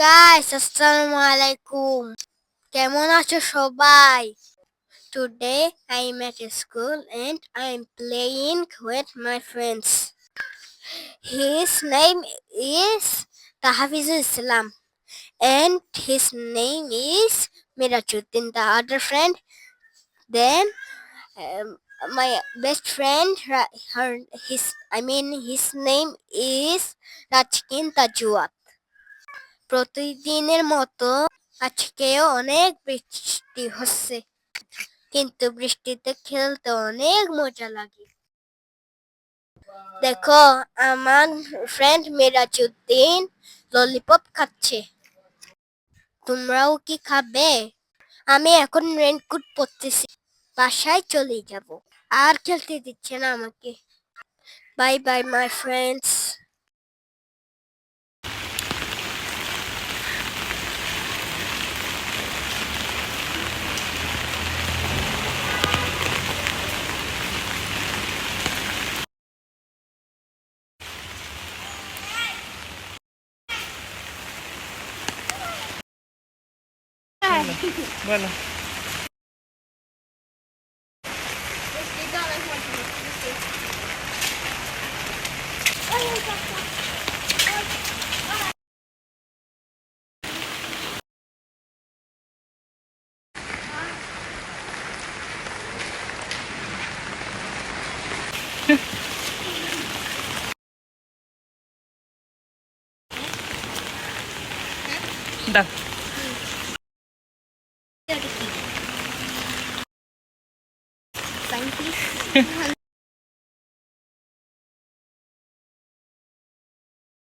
Guys, assalamu alaikum. কেমন আছো সবাই? Today I'm at school and I'm playing with my friends. His name is Tahafizul Islam and his name is Mirajuddin, the other friend. Then um, my best friend, his name is Rajkin Tajuat. প্রতিদিনের মতো আজকেও অনেক বৃষ্টি হচ্ছে, কিন্তু বৃষ্টিতে খেলতে অনেক মজা লাগে। দেখো, আমার ফ্রেন্ড মিরাজউদ্দিন ললিপপ খাচ্ছে। তোমরাও কি খাবে? আমি এখন রেইনকোট পরতেছি, বাসায় চলে যাব। আর খেলতে দিচ্ছে না আমাকে। Bye bye my friends. বলো। দাও।